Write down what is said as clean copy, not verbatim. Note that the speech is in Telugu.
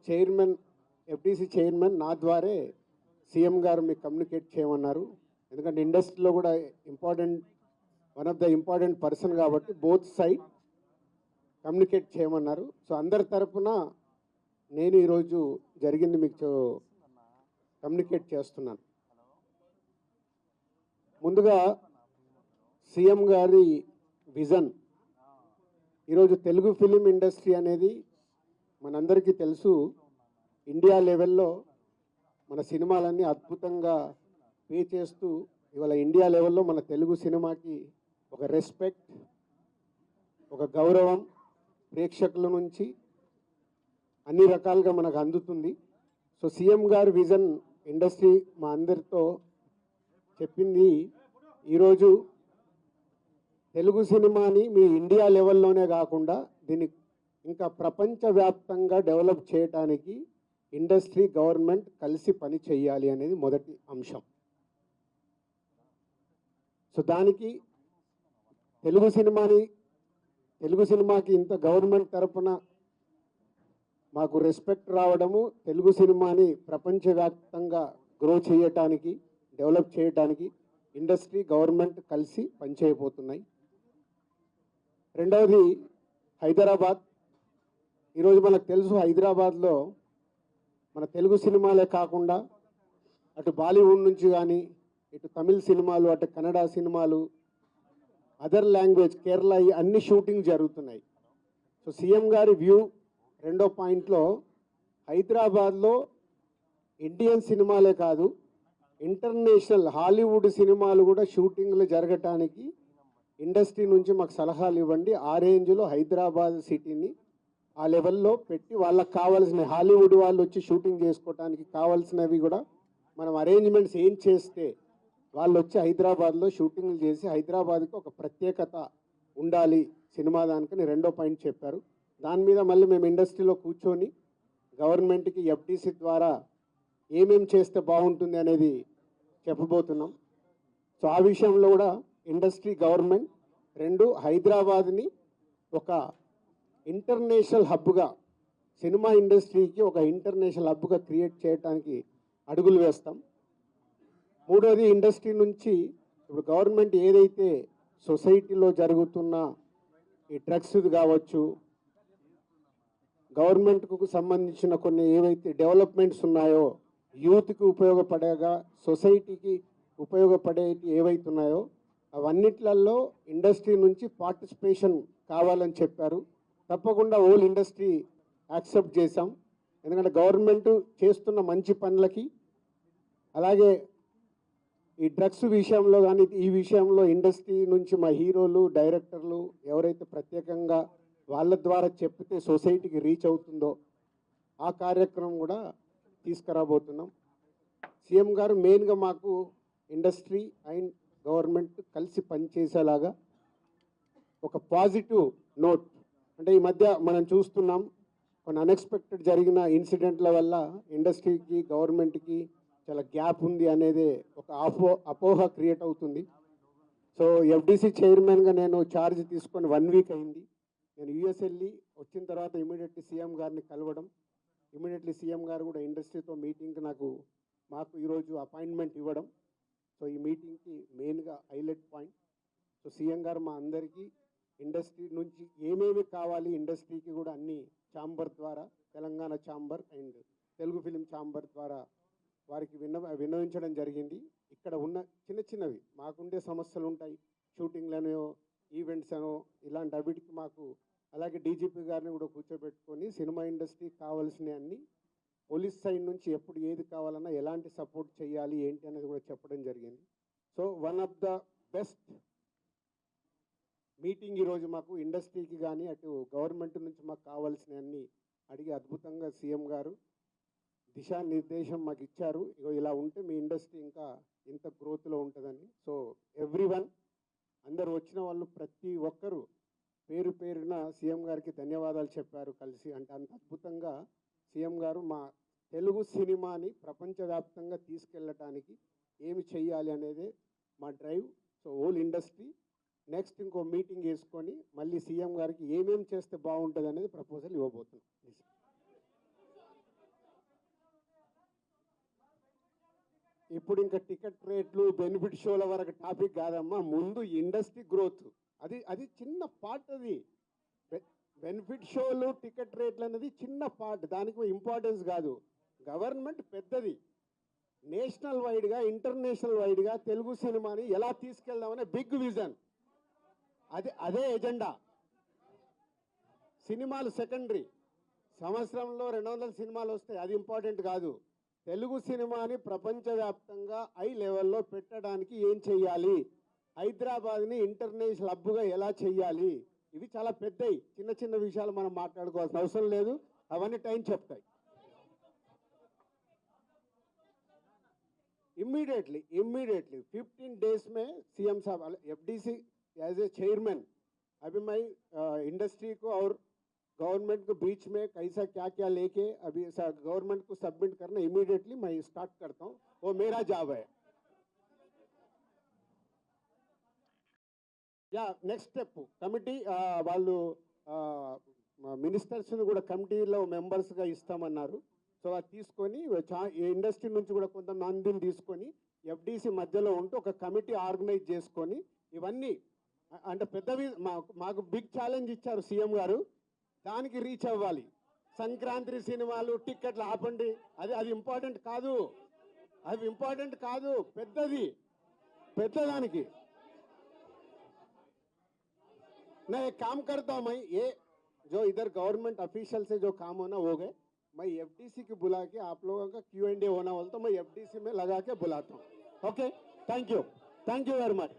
చైర్మన్ ఎఫ్డీసీ చైర్మన్ నా ద్వారే సీఎం గారు మీకు కమ్యూనికేట్ చేయమన్నారు. ఎందుకంటే ఇండస్ట్రీలో కూడా one of the important person కాబట్టి బోత్ సైడ్ కమ్యూనికేట్ చేయమన్నారు. సో అందరి తరపున నేను ఈరోజు జరిగింది మీకు కమ్యూనికేట్ చేస్తున్నాను. ముందుగా సీఎం గారి విజన్. ఈరోజు తెలుగు ఫిలిం ఇండస్ట్రీ అనేది మనందరికీ తెలుసు, ఇండియా లెవెల్లో మన సినిమాలన్నీ అద్భుతంగా పే చేస్తూ ఇవాళ ఇండియా లెవెల్లో మన తెలుగు సినిమాకి ఒక రెస్పెక్ట్, ఒక గౌరవం ప్రేక్షకుల నుంచి అన్ని రకాలుగా మనకు అందుతుంది. సో సీఎం గారి విజన్ ఇండస్ట్రీ మా అందరితో చెప్పింది, ఈరోజు తెలుగు సినిమాని మీ ఇండియా లెవెల్లోనే కాకుండా దీన్ని ఇంకా ప్రపంచవ్యాప్తంగా డెవలప్ చేయడానికి ఇండస్ట్రీ గవర్నమెంట్ కలిసి పని చేయాలి అనేది మొదటి అంశం. సో దానికి తెలుగు సినిమాకి ఇంత గవర్నమెంట్ తరపున మాకు రెస్పెక్ట్ రావడము, తెలుగు సినిమాని ప్రపంచవ్యాప్తంగా గ్రో చేయటానికి, డెవలప్ చేయడానికి ఇండస్ట్రీ గవర్నమెంట్ కలిసి పనిచేయబోతున్నాయి. రెండవది హైదరాబాద్. ఈరోజు మనకు తెలుసు, హైదరాబాద్లో మన తెలుగు సినిమాలే కాకుండా అటు బాలీవుడ్ నుంచి కానీ, ఇటు తమిళ్ సినిమాలు, అటు కన్నడ సినిమాలు, అదర్ లాంగ్వేజ్, కేరళ, అన్ని షూటింగ్ జరుగుతున్నాయి. సో సీఎం గారి వ్యూ రెండో పాయింట్లో, హైదరాబాద్లో ఇండియన్ సినిమాలే కాదు, ఇంటర్నేషనల్ హాలీవుడ్ సినిమాలు కూడా షూటింగ్లు జరగటానికి ఇండస్ట్రీ నుంచి మాకు సలహాలు ఇవ్వండి. ఆ రేంజ్లో హైదరాబాద్ సిటీని ఆ లెవెల్లో పెట్టి వాళ్ళకి కావాల్సిన హాలీవుడ్ వాళ్ళు వచ్చి షూటింగ్ చేసుకోవడానికి కావాల్సినవి కూడా మనం అరేంజ్మెంట్స్ ఏం చేస్తే వాళ్ళు వచ్చి హైదరాబాద్లో షూటింగ్లు చేసి హైదరాబాద్కి ఒక ప్రత్యేకత ఉండాలి సినిమా దానికని రెండో పాయింట్ చెప్పారు. దాని మీద మళ్ళీ మేము ఇండస్ట్రీలో కూర్చొని గవర్నమెంట్కి ఎఫ్టీసీ ద్వారా ఏమేం చేస్తే బాగుంటుంది అనేది చెప్పబోతున్నాం. సో ఆ విషయంలో కూడా ఇండస్ట్రీ గవర్నమెంట్ రెండు హైదరాబాద్ని ఒక ఇంటర్నేషనల్ హబ్గా, సినిమా ఇండస్ట్రీకి ఒక ఇంటర్నేషనల్ హబ్గా క్రియేట్ చేయడానికి అడుగులు వేస్తాం. మూడోది ఇండస్ట్రీ నుంచి ఇప్పుడు గవర్నమెంట్ ఏదైతే సొసైటీలో జరుగుతున్న ఈ డ్రగ్స్ కావచ్చు, గవర్నమెంట్కు సంబంధించిన కొన్ని ఏవైతే డెవలప్మెంట్స్ ఉన్నాయో, యూత్కి ఉపయోగపడేగా సొసైటీకి ఉపయోగపడే ఏవైతే ఉన్నాయో అవన్నిట్లలో ఇండస్ట్రీ నుంచి పార్టిసిపేషన్ కావాలని చెప్పారు. తప్పకుండా హోల్ ఇండస్ట్రీ యాక్సెప్ట్ చేశాం. ఎందుకంటే గవర్నమెంట్ చేస్తున్న మంచి పనులకి, అలాగే ఈ డ్రగ్స్ విషయంలో కానీ ఈ విషయంలో ఇండస్ట్రీ నుంచి మా హీరోలు, డైరెక్టర్లు ఎవరైతే ప్రత్యేకంగా వాళ్ళ ద్వారా చెప్తే సొసైటీకి రీచ్ అవుతుందో ఆ కార్యక్రమం కూడా తీసుకురాబోతున్నాం. సీఎం గారు మెయిన్గా మాకు ఇండస్ట్రీ అండ్ గవర్నమెంట్ కలిసి పనిచేసేలాగా ఒక పాజిటివ్ నోట్, అంటే ఈ మధ్య మనం చూస్తున్నాం కొన్ని అన్ఎక్స్పెక్టెడ్ జరిగిన ఇన్సిడెంట్ల వల్ల ఇండస్ట్రీకి గవర్నమెంట్కి చాలా గ్యాప్ ఉంది అనేది ఒక అపోహ క్రియేట్ అవుతుంది. సో ఎఫ్డీసీ చైర్మన్గా నేను ఛార్జ్ తీసుకొని 1 వీక్ అయింది. నేను యూఎస్ వెళ్ళి వచ్చిన తర్వాత ఇమీడియట్లీ సీఎం గారిని కలవడం, ఇమీడియట్లీ సీఎం గారు కూడా ఇండస్ట్రీతో మీటింగ్కి మాకు ఈరోజు అపాయింట్మెంట్ ఇవ్వడం. సో ఈ మీటింగ్కి మెయిన్గా హైలైట్ పాయింట్. సో సీఎం గారు మా అందరికీ ఇండస్ట్రీ నుంచి ఏమేమి కావాలి, ఇండస్ట్రీకి కూడా అన్ని ఛాంబర్ ద్వారా, Telangana chamber and Telugu film chamber ద్వారా వారికి విన్నవించడం జరిగింది. ఇక్కడ ఉన్న చిన్నవి మాకుండే సమస్యలు ఉంటాయి, షూటింగ్లనో ఈవెంట్స్ అనో ఇలాంటి అవిటికి మాకు, అలాగే డీజీపీ గారిని కూడా కూర్చోబెట్టుకొని సినిమా ఇండస్ట్రీకి కావాల్సినవి అన్నీ, పోలీస్ సైడ్ నుంచి ఎప్పుడు ఏది కావాలన్నా ఎలాంటి సపోర్ట్ చేయాలి ఏంటి అనేది కూడా చెప్పడం జరిగింది. So one of the best meeting ఈరోజు మాకు ఇండస్ట్రీకి కానీ అటు గవర్నమెంట్ నుంచి మాకు కావాల్సినవన్నీ అడిగి అద్భుతంగా సీఎం గారు దిశానిర్దేశం మాకు ఇచ్చారు. ఇలా ఉంటే మీ ఇండస్ట్రీ ఇంకా ఇంత గ్రోత్లో ఉంటుందని. సో ఎవ్రీవన్, అందరు వచ్చిన వాళ్ళు ప్రతి ఒక్కరూ పేరున సీఎం గారికి ధన్యవాదాలు చెప్పారు కలిసి. అంటే అంత అద్భుతంగా సీఎం గారు మా తెలుగు సినిమాని ప్రపంచవ్యాప్తంగా తీసుకెళ్ళటానికి ఏమి చెయ్యాలి అనేదే మా drive. So whole industry next ఇంకో మీటింగ్ వేసుకొని మళ్ళీ సీఎం గారికి ఏమేమి చేస్తే బాగుంటుంది అనేది ప్రపోజల్ ఇవ్వబోతున్నాం. ఇప్పుడు ఇంకా టికెట్ రేట్లు బెనిఫిట్ షోల వరకు టాపిక్ కాదమ్మా, ముందు ఇండస్ట్రీ గ్రోత్. అది అది చిన్న పార్ట్. అది బెనిఫిట్ షోలు టికెట్ రేట్లు అనేది చిన్న పార్ట్, దానికి ఇంపార్టెన్స్ కాదు. గవర్నమెంట్ పెద్దది, నేషనల్ వైడ్గా ఇంటర్నేషనల్ వైడ్గా తెలుగు సినిమాని ఎలా తీసుకెళ్దామనే బిగ్ విజన్. అదే ఎజెండా. సినిమాలు సెకండరీ. సంవత్సరంలో 200 సినిమాలు వస్తాయి, అది ఇంపార్టెంట్ కాదు. తెలుగు సినిమాని ప్రపంచవ్యాప్తంగా హై లెవెల్లో పెట్టడానికి ఏం చెయ్యాలి, హైదరాబాద్ని ఇంటర్నేషనల్ హబ్గా ఎలా చెయ్యాలి, ఇవి చాలా పెద్దవి. చిన్న చిన్న విషయాలు మనం మాట్లాడుకోవాల్సిన అవసరం లేదు, అవన్నీ టైం చెప్తాయి. इमीडिएटली 15 डेज में सीएम साहब एफडीसी एज ए चेयरमैन, अभी मैं इंडस्ट्री को और गवर्नमेंट को बीच में कैसा क्या क्या लेके अभी गवर्नमेंट को सबमिट करना इमीडिएटली मैं स्टार्ट करता हूँ, वो मेरा जॉब है. या नेक्स्ट स्टेप कमिटी వాళ్ళు మినిస్టర్స్ని కూడా కమిటీలో మెంబర్స్గా ఇస్తామన్నారు. సో అది తీసుకొని ఇండస్ట్రీ నుంచి కూడా కొంతమందిని తీసుకొని ఎఫ్డీసీ మధ్యలో ఉంటూ ఒక కమిటీ ఆర్గనైజ్ చేసుకొని ఇవన్నీ అంటే పెద్దవి మాకు బిగ్ ఛాలెంజ్ ఇచ్చారు సీఎం గారు, దానికి రీచ్ అవ్వాలి. సంక్రాంతి సినిమాలు టిక్కెట్లు ఆపండి, అది ఇంపార్టెంట్ కాదు, అది ఇంపార్టెంట్ కాదు, పెద్దదానికి. मैं एक काम करता हूँ, मैं ये जो इधर गवर्नमेंट ऑफिशियल से जो काम होना हो गए, मैं एफडीसी की बुला के आप लोगों का Q&A होना बोलता हूँ, मैं एफडीसी में लगा के बुलाता हूँ. Okay, thank you very much.